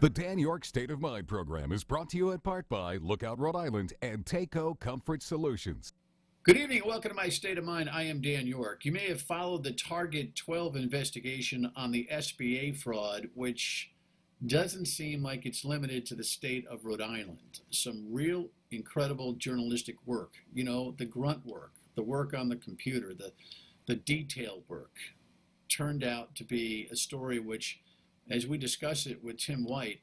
The Dan Yorke State of Mind program is brought to you in part by Lookout Rhode Island and Takeo Comfort Solutions. Good evening and welcome to my State of Mind. I am Dan Yorke. You may have followed the Target 12 investigation on the SBA fraud, which doesn't seem like it's limited to the state of Rhode Island. Some real incredible journalistic work, you know, the grunt work, the work on the computer, the detailed work, turned out to be a story which, as we discuss it with Tim White,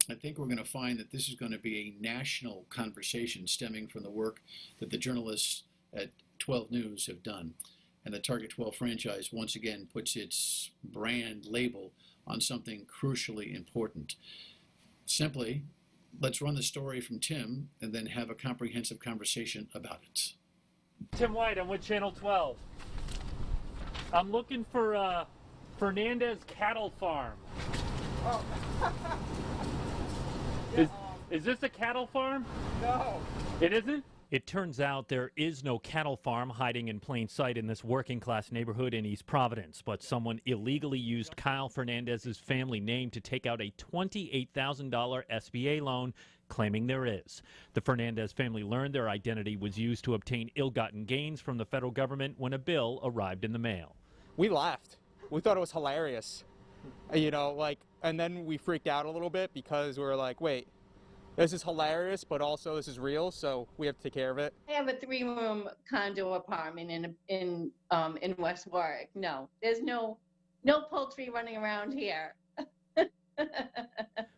I think we're going to find that this is going to be a national conversation stemming from the work that the journalists at 12 News have done. And the Target 12 franchise once again puts its brand label on something crucially important. Simply, let's run the story from Tim and then have a comprehensive conversation about it. Tim White, I'm with Channel 12. I'm looking for Fernandez Cattle Farm. Oh. Is this a cattle farm? No. It isn't? It turns out there is no cattle farm hiding in plain sight in this working-class neighborhood in East Providence, but someone illegally used Kyle Fernandez's family name to take out a $28,000 SBA loan, claiming there is. The Fernandez family learned their identity was used to obtain ill-gotten gains from the federal government when a bill arrived in the mail. We laughed. We thought it was hilarious. You know, like, and then we freaked out a little bit because we were like, wait, this is hilarious, but also this is real, so we have to take care of it. I have a 3-room condo apartment in West Warwick. No, there's no poultry running around here.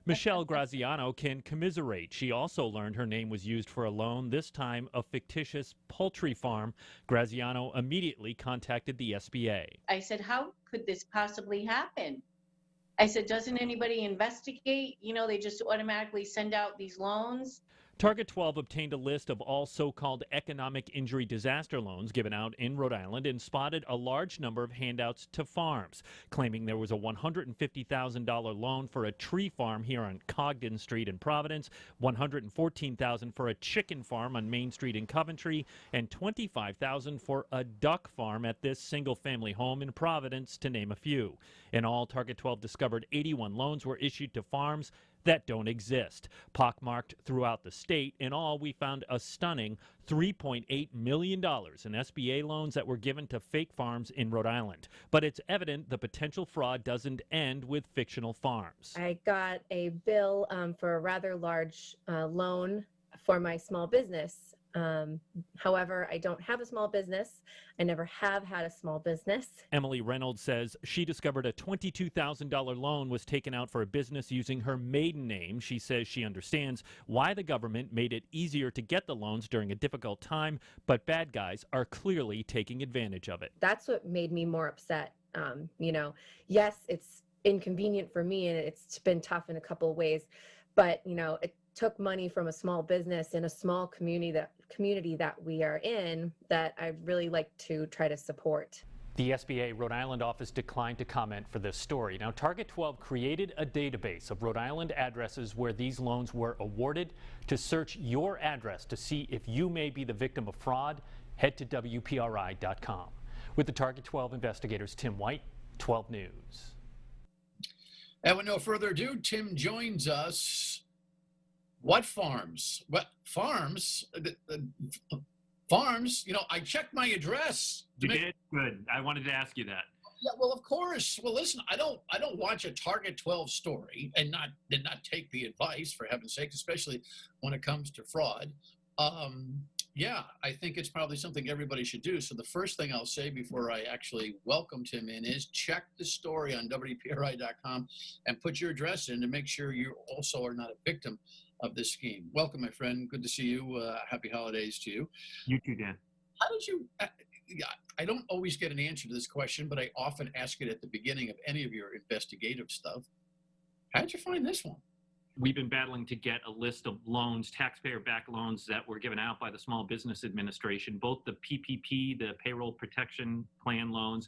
Michelle Graziano can commiserate. She also learned her name was used for a loan, this time a fictitious poultry farm. Graziano immediately contacted the SBA. I said, how could this possibly happen? I said, doesn't anybody investigate? You know, they just automatically send out these loans. Target 12 obtained a list of all so-called economic injury disaster loans given out in Rhode Island and spotted a large number of handouts to farms, claiming there was a $150,000 loan for a tree farm here on Cogden Street in Providence, $114,000 for a chicken farm on Main Street in Coventry, and $25,000 for a duck farm at this single-family home in Providence, to name a few. In all, Target 12 discovered 81 loans were issued to farms that don't exist, pockmarked throughout the state. In all, we found a stunning $3.8 million in SBA loans that were given to fake farms in Rhode Island. But it's evident the potential fraud doesn't end with fictional farms. I got a bill for a rather large loan for my small business. However, I don't have a small business. I never have had a small business. Emily Reynolds says she discovered a $22,000 loan was taken out for a business using her maiden name. She says she understands why the government made it easier to get the loans during a difficult time, but bad guys are clearly taking advantage of it. That's what made me more upset. You know, yes, it's inconvenient for me and it's been tough in a couple of ways, but you know, it took money from a small business in a small community that we are in that I really like to try to support. The SBA Rhode Island office declined to comment for this story. Now, Target 12 created a database of Rhode Island addresses where these loans were awarded. To search your address to see if you may be the victim of fraud, head to WPRI.com. With the Target 12 investigators, Tim White, 12 News. And with no further ado, Tim joins us. What farms? What farms? Farms? You know, I checked my address. You did? Good. I wanted to ask you that. Yeah, well, of course. Well, listen, I don't watch a Target 12 story and not take the advice, for heaven's sake, especially when it comes to fraud. Yeah, I think it's probably something everybody should do. So the first thing I'll say before I actually welcome Tim in is check the story on WPRI.com and put your address in to make sure you also are not a victim of this scheme. Welcome, my friend. Good to see you. Happy holidays to you. You too, Dan. How did you, I don't always get an answer to this question, but I often ask it at the beginning of any of your investigative stuff. How did you find this one? We've been battling to get a list of loans, taxpayer-backed loans that were given out by the Small Business Administration, both the PPP, the Payroll Protection Plan loans,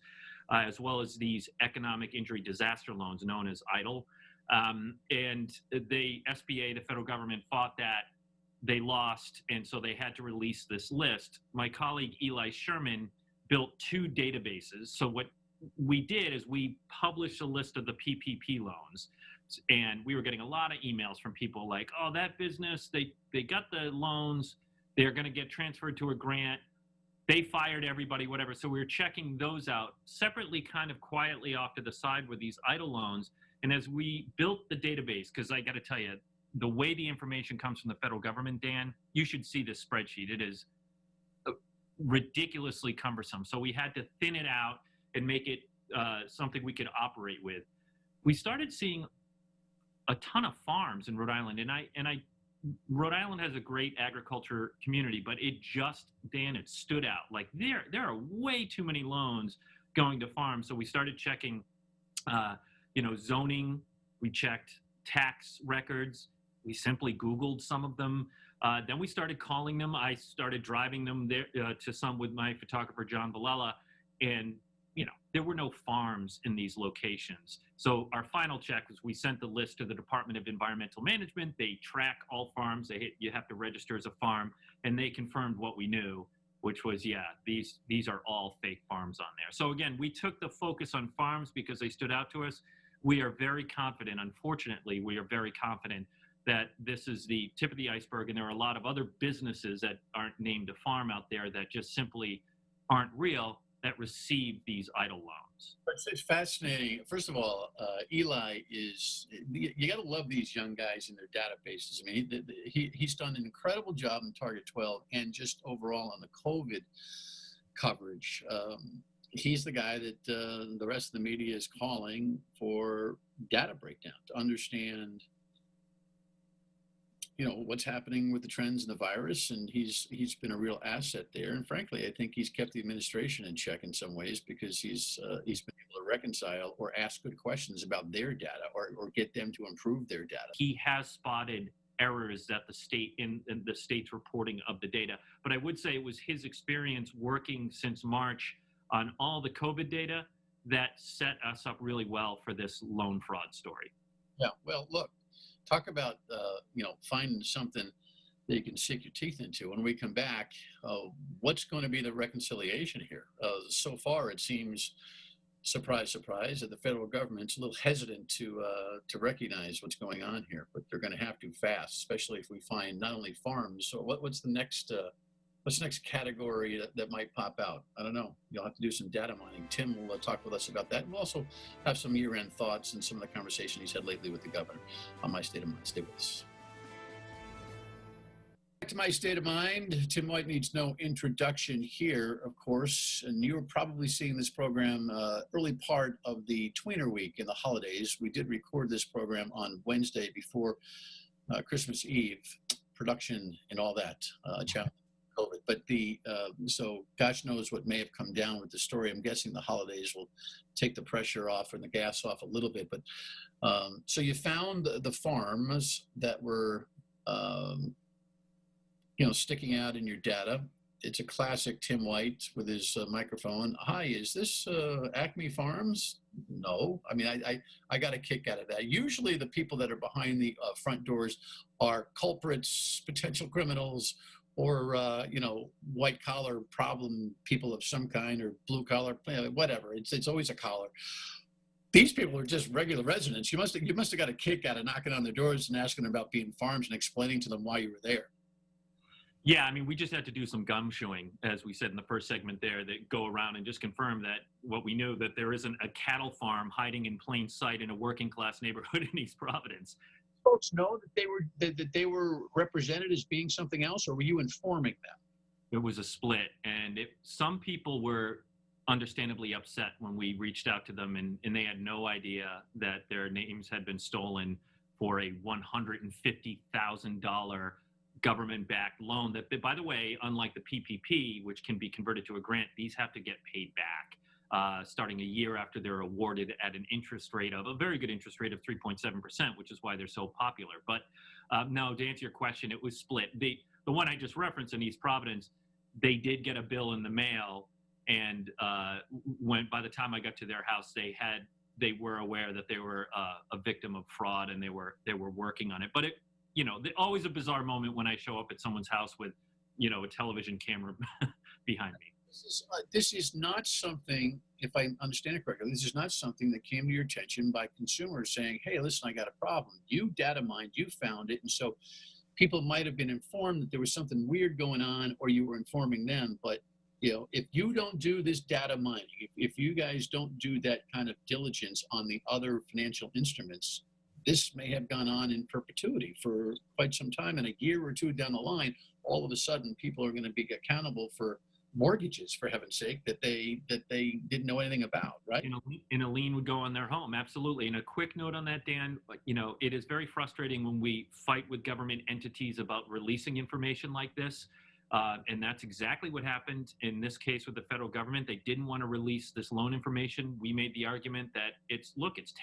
as well as these economic injury disaster loans known as EIDL. And the SBA, the federal government, fought that. They lost, and so they had to release this list. My colleague Eli Sherman built 2 databases. So what we did is we published a list of the PPP loans. And we were getting a lot of emails from people like, oh, that business, they got the loans, they're going to get transferred to a grant, they fired everybody, whatever. So we were checking those out separately, kind of quietly off to the side with these idle loans. And as we built the database, because I got to tell you, the way the information comes from the federal government, Dan, you should see this spreadsheet. It is ridiculously cumbersome. So we had to thin it out and make it something we could operate with. We started seeing a ton of farms in Rhode Island, and Rhode Island has a great agriculture community, but it just, Dan, it stood out. Like there are way too many loans going to farms. So we started checking, zoning. We checked tax records. We simply Googled some of them. Then we started calling them. I started driving them there to some with my photographer, John Valella, and there were no farms in these locations. So our final check was we sent the list to the Department of Environmental Management. They track all farms. You have to register as a farm, and they confirmed what we knew, which was, these are all fake farms on there. So again, we took the focus on farms because they stood out to us. We are very confident, unfortunately, that this is the tip of the iceberg, and there are a lot of other businesses that aren't named a farm out there that just simply aren't real, that receive these idle loans. It's fascinating. First of all, Eli you got to love these young guys and their databases. I mean, he's done an incredible job in Target 12 and just overall on the COVID coverage. He's the guy that the rest of the media is calling for data breakdown to understand what's happening with the trends in the virus, and he's been a real asset there. And frankly, I think he's kept the administration in check in some ways because he's been able to reconcile or ask good questions about their data or get them to improve their data. He has spotted errors that the state in the state's reporting of the data. But I would say it was his experience working since March on all the COVID data that set us up really well for this loan fraud story. Yeah, well, look. Talk about, finding something that you can sink your teeth into. When we come back, what's going to be the reconciliation here? So far, it seems, surprise, surprise, that the federal government's a little hesitant to recognize what's going on here, but they're going to have to fast, especially if we find not only farms. So what's the next category that might pop out? I don't know. You'll have to do some data mining. Tim will talk with us about that. We'll also have some year-end thoughts and some of the conversation he's had lately with the governor on My State of Mind. Stay with us. Back to My State of Mind. Tim White needs no introduction here, of course, and you were probably seeing this program early part of the tweener week in the holidays. We did record this program on Wednesday before Christmas Eve, production and all that challenge. COVID, but so gosh knows what may have come down with the story. I'm guessing the holidays will take the pressure off and the gas off a little bit. But so you found the farms that were, sticking out in your data. It's a classic Tim White with his microphone. Hi, is this Acme Farms? No. I mean, I got a kick out of that. Usually the people that are behind the front doors are culprits, potential criminals, or white collar problem people of some kind, or blue collar, whatever. It's always a collar. These people are just regular residents. You must have got a kick out of knocking on their doors and asking about being farms and explaining to them why you were there. Yeah, I mean, we just had to do some gumshoeing, as we said in the first segment there, that go around and just confirm that what we knew, that there isn't a cattle farm hiding in plain sight in a working class neighborhood in East Providence. Folks know that they were represented as being something else, or were you informing them? It was a split, and some people were understandably upset when we reached out to them, and they had no idea that their names had been stolen for a $150,000 government-backed loan that, by the way, unlike the PPP, which can be converted to a grant, these have to get paid back starting a year after they're awarded at an interest rate of a very good interest rate of 3.7%, which is why they're so popular. But no, to answer your question, it was split. The one I just referenced in East Providence, they did get a bill in the mail, and by the time I got to their house, they were aware that they were a victim of fraud, and they were working on it. But always a bizarre moment when I show up at someone's house with a television camera behind me. This is not something, if I understand it correctly, this is not something that came to your attention by consumers saying, hey, listen, I got a problem. You data mined, you found it. And so people might have been informed that there was something weird going on, or you were informing them. But if you don't do this data mining, if you guys don't do that kind of diligence on the other financial instruments, this may have gone on in perpetuity for quite some time. And a year or two down the line, all of a sudden, people are going to be accountable for mortgages, for heaven's sake, that they didn't know anything about, right? And a lien would go on their home, absolutely. And a quick note on that, Dan, it is very frustrating when we fight with government entities about releasing information like this. And that's exactly what happened in this case with the federal government. They didn't want to release this loan information. We made the argument that it's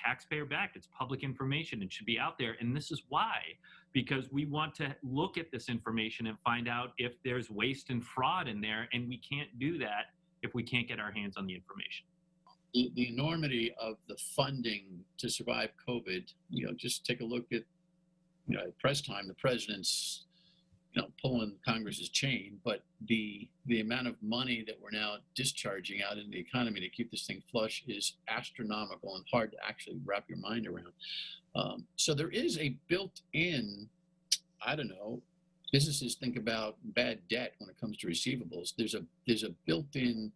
taxpayer backed, it's public information, it should be out there. And this is why, because we want to look at this information and find out if there's waste and fraud in there. And we can't do that if we can't get our hands on the information. The enormity of the funding to survive COVID, just take a look at, at press time, the president's pulling Congress's chain, but the amount of money that we're now discharging out into the economy to keep this thing flush is astronomical and hard to actually wrap your mind around. So there is a built-in, businesses think about bad debt when it comes to receivables. There's a built-in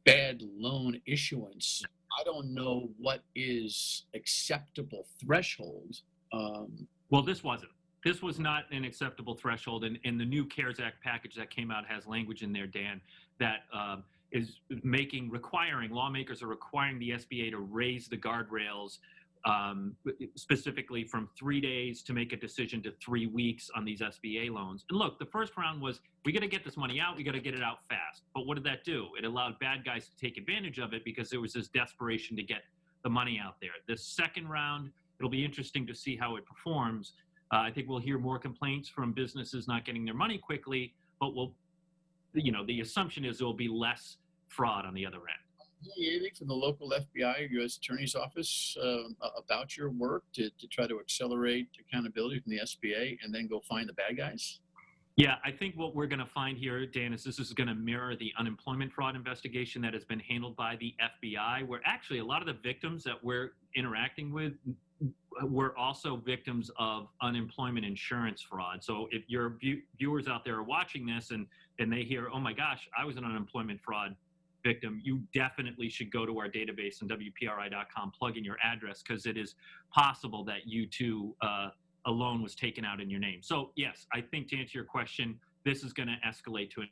bad loan issuance. I don't know what is acceptable threshold. Well, this wasn't. This was not an acceptable threshold, and the new CARES Act package that came out has language in there, Dan, that is lawmakers are requiring the SBA to raise the guardrails specifically from 3 days to make a decision to 3 weeks on these SBA loans. And look, the first round was, we got to get this money out, we got to get it out fast. But what did that do? It allowed bad guys to take advantage of it because there was this desperation to get the money out there. The second round, it'll be interesting to see how it performs. I think we'll hear more complaints from businesses not getting their money quickly, but the assumption is there will be less fraud on the other end. Anything from the local FBI or U.S. Attorney's Office about your work to try to accelerate accountability from the SBA and then go find the bad guys? Yeah, I think what we're going to find here, Dan, is this is going to mirror the unemployment fraud investigation that has been handled by the FBI, where actually a lot of the victims that we're interacting with were also victims of unemployment insurance fraud. So if your viewers out there are watching this and they hear, oh my gosh, I was an unemployment fraud victim, you definitely should go to our database on WPRI.com, plug in your address, because it is possible that you too, a loan was taken out in your name. So yes, I think to answer your question, this is going to escalate to an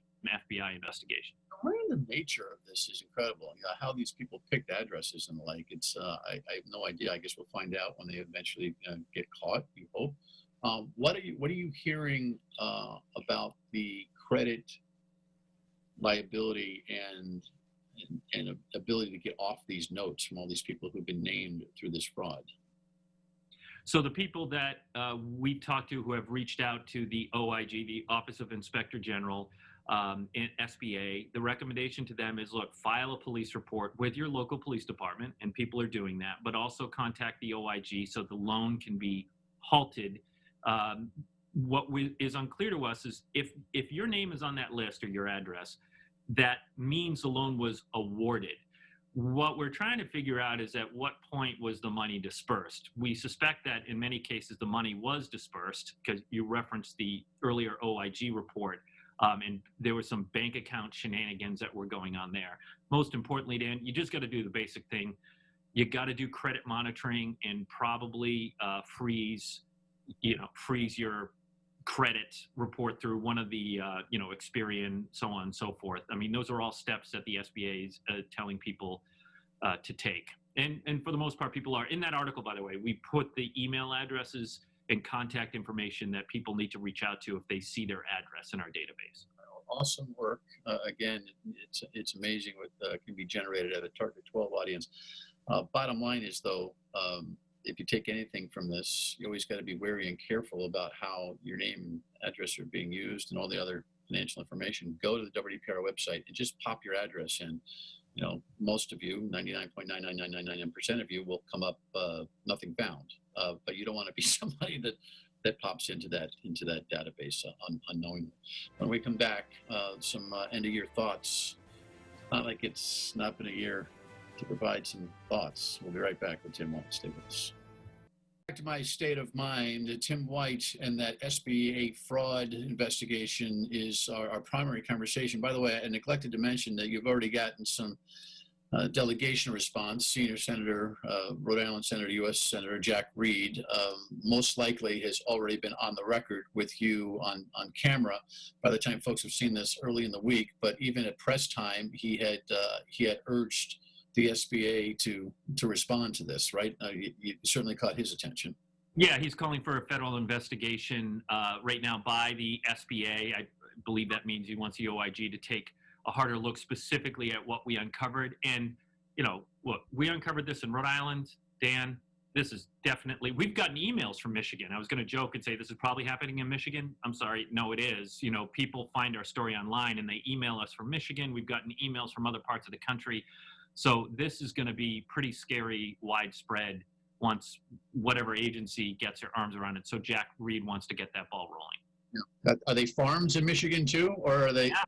FBI investigation. The nature of this is incredible. How these people picked addresses and the like. It's I have no idea. I guess we'll find out when they eventually get caught. We hope. What are you hearing about the credit liability and ability to get off these notes from all these people who've been named through this fraud? So the people that we talked to who have reached out to the OIG, the Office of Inspector General, and SBA, the recommendation to them is, look, file a police report with your local police department, and people are doing that, but also contact the OIG so the loan can be halted. What is unclear to us is if your name is on that list or your address, that means the loan was awarded. What we're trying to figure out is at what point was the money dispersed. We suspect that in many cases the money was dispersed, because you referenced the earlier OIG report. And there was some bank account shenanigans that were going on there. Most importantly, Dan, you just got to do the basic thing. You got to do credit monitoring and probably freeze your credit report through one of the, Experian, so on and so forth. I mean, those are all steps that the SBA is telling people to take. And for the most part, people are. In that article, by the way, we put the email addresses and contact information that people need to reach out to if they see their address in our database. Awesome work. Again, it's amazing what can be generated at a Target 12 audience. Bottom line is, though, if you take anything from this, you always got to be wary and careful about how your name and address are being used and all the other financial information. Go to the WPRI website and just pop your address in. Most of you, 99.99999% of you, will come up nothing found. But you don't want to be somebody that pops into that database unknowingly. When we come back, some end of year thoughts. Not like it's not been a year to provide some thoughts. We'll be right back with Tim White. Stay with us. Back to my state of mind. Tim White and that SBA fraud investigation is our primary conversation. By the way, I neglected to mention that you've already gotten some delegation response. Senior Senator, Rhode Island Senator, U.S. Senator Jack Reed, most likely has already been on the record with you on camera by the time folks have seen this early in the week. But even at press time, he had urged the SBA to respond to this, right? You certainly caught his attention. Yeah, he's calling for a federal investigation right now by the SBA. I believe that means he wants the OIG to take a harder look specifically at what we uncovered. And, look, we uncovered this in Rhode Island. Dan, this is definitely, we've gotten emails from Michigan. I was going to joke and say this is probably happening in Michigan. I'm sorry. No, it is. People find our story online and they email us from Michigan. We've gotten emails from other parts of the country. So this is going to be pretty scary, widespread once whatever agency gets their arms around it. So Jack Reed wants to get that ball rolling. Yeah. Are they farms in Michigan too, or are they? Yeah.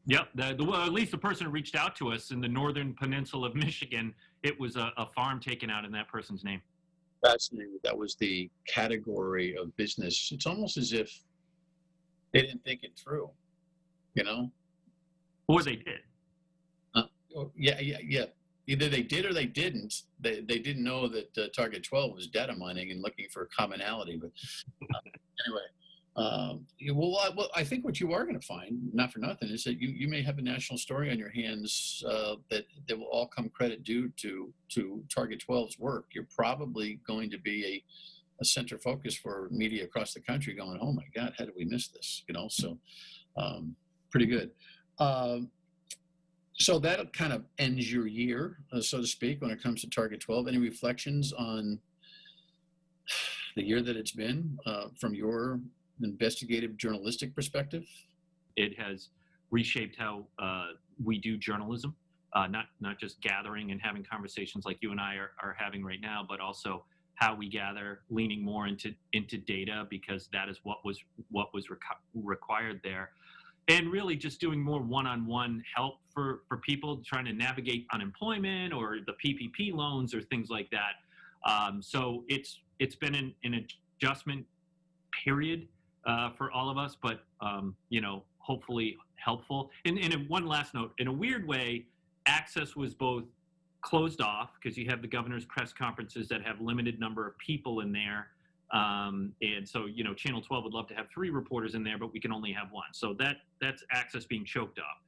Yep. Well, at least the person who reached out to us in the northern peninsula of Michigan, it was a farm taken out in that person's name. Fascinating. That was the category of business. It's almost as if they didn't think it through, Or they did. Yeah. Either they did or they didn't. They didn't know that Target 12 was data mining and looking for commonality. But anyway. Well, I think what you are going to find, not for nothing, is that you may have a national story on your hands that will all come credit due to Target 12's work. You're probably going to be a center focus for media across the country going, oh my God, how did we miss this? So pretty good. So that kind of ends your year, so to speak, when it comes to Target 12. Any reflections on the year that it's been from your investigative journalistic perspective? It has reshaped how we do journalism, not just gathering and having conversations like you and I are having right now, but also how we gather, leaning more into data, because that is what was required there. And really just doing more one-on-one help for people trying to navigate unemployment or the PPP loans or things like that. So it's been an adjustment period for all of us, but hopefully helpful. And one last note, in a weird way, access was both closed off because you have the governor's press conferences that have limited number of people in there. And so, Channel 12 would love to have 3 reporters in there, but we can only have 1. So that's access being choked off.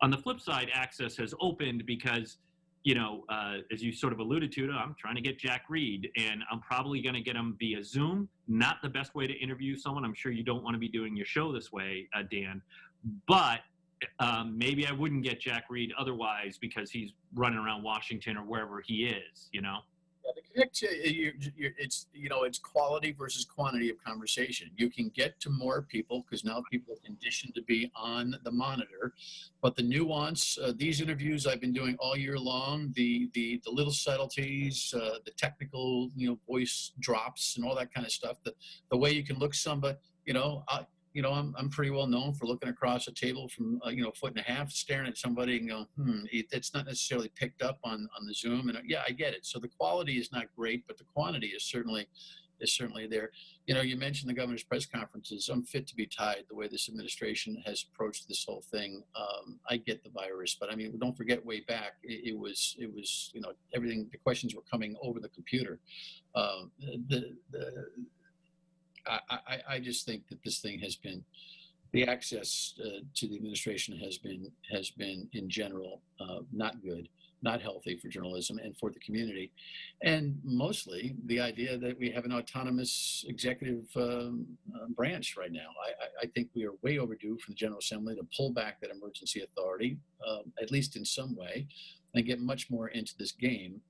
On the flip side, access has opened because, as you sort of alluded to, I'm trying to get Jack Reed, and I'm probably going to get him via Zoom. Not the best way to interview someone. I'm sure you don't want to be doing your show this way, Dan, but maybe I wouldn't get Jack Reed otherwise because he's running around Washington or wherever he is, Yeah, it's quality versus quantity of conversation. You can get to more people because now people are conditioned to be on the monitor, but the nuance, these interviews I've been doing all year long, the little subtleties, the technical, voice drops and all that kind of stuff, the way you can look somebody, I'm pretty well known for looking across a table from a foot and a half, staring at somebody and going, it's not necessarily picked up on the Zoom. And yeah, I get it. So the quality is not great, but the quantity is certainly there. You mentioned the governor's press conferences. I'm fit to be tied the way this administration has approached this whole thing. I get the virus, but I mean, don't forget way back, it was everything. The questions were coming over the computer. I just think that this thing has been, the access to the administration has been in general not good, not healthy for journalism and for the community, and mostly the idea that we have an autonomous executive branch right now. I think we are way overdue for the General Assembly to pull back that emergency authority, at least in some way, and get much more into this game.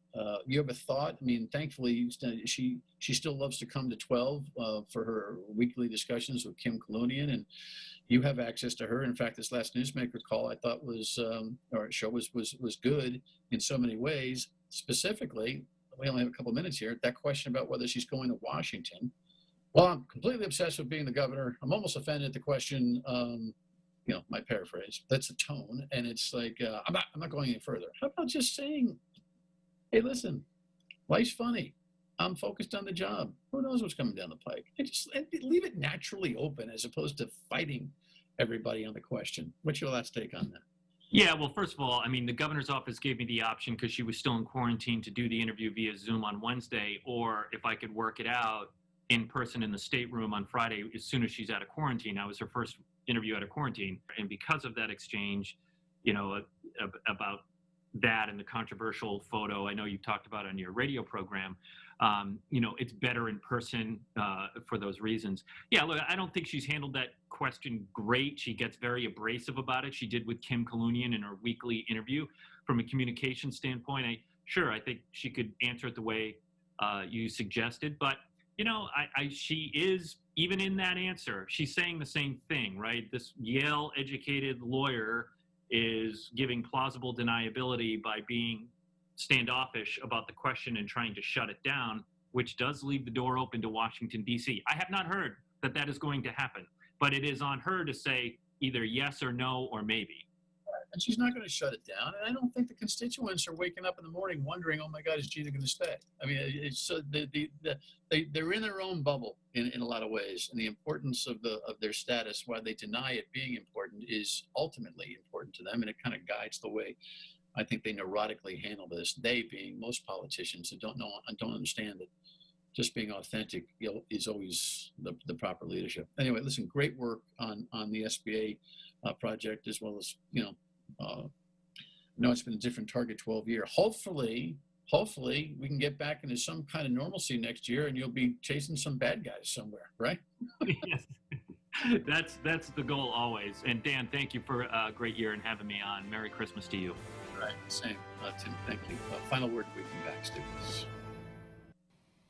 You have a thought? I mean, thankfully, she still loves to come to 12 for her weekly discussions with Kim Kalunian, and you have access to her. In fact, this last Newsmaker call I thought was good in so many ways. Specifically, we only have a couple minutes here. That question about whether she's going to Washington, Well, I'm completely obsessed with being the governor. I'm almost offended at the question. My paraphrase. That's a tone, and it's like I'm not going any further. How about just saying, "Hey, listen, life's funny. I'm focused on the job. Who knows what's coming down the pike?" And leave it naturally open as opposed to fighting everybody on the question. What's your last take on that? Yeah, well, first of all, I mean, the governor's office gave me the option because she was still in quarantine to do the interview via Zoom on Wednesday, or if I could work it out in person in the stateroom on Friday as soon as she's out of quarantine. I was her first interview out of quarantine. And because of that exchange, about that and the controversial photo I know you talked about on your radio program, it's better in person for those reasons. Yeah, look, I don't think she's handled that question great. She gets very abrasive about it. She did with Kim Kalunian in her weekly interview. From a communication standpoint, I think she could answer it the way you suggested. But, she is, even in that answer, she's saying the same thing, right? This Yale-educated lawyer is giving plausible deniability by being standoffish about the question and trying to shut it down, which does leave the door open to Washington, D.C. I have not heard that is going to happen, but it is on her to say either yes or no or maybe. And she's not going to shut it down. And I don't think the constituents are waking up in the morning wondering, "Oh my God, is Gina going to stay?" I mean, it's they're in their own bubble in a lot of ways, and the importance of their status, why they deny it being important, is ultimately important to them, and it kind of guides the way I think they neurotically handle this. They being most politicians who don't understand that just being authentic is always the proper leadership. Anyway, listen, great work on the SBA project, as well as I know it's been a different target 12 year. Hopefully we can get back into some kind of normalcy next year, and you'll be chasing some bad guys somewhere, right? Yes, that's the goal always. And Dan, thank you for a great year and having me on. Merry Christmas to you. Right, same. Tim, thank you. Final word we come back, students.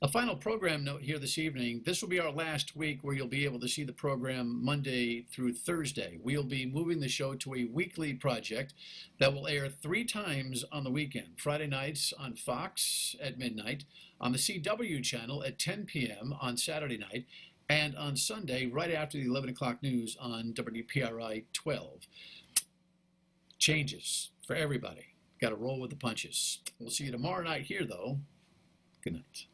A final program note here this evening. This will be our last week where you'll be able to see the program Monday through Thursday. We'll be moving the show to a weekly project that will air 3 times on the weekend. Friday nights on Fox at midnight, on the CW channel at 10 p.m. on Saturday night, and on Sunday right after the 11 o'clock news on WPRI 12. Changes for everybody. Got to roll with the punches. We'll see you tomorrow night here, though. Good night.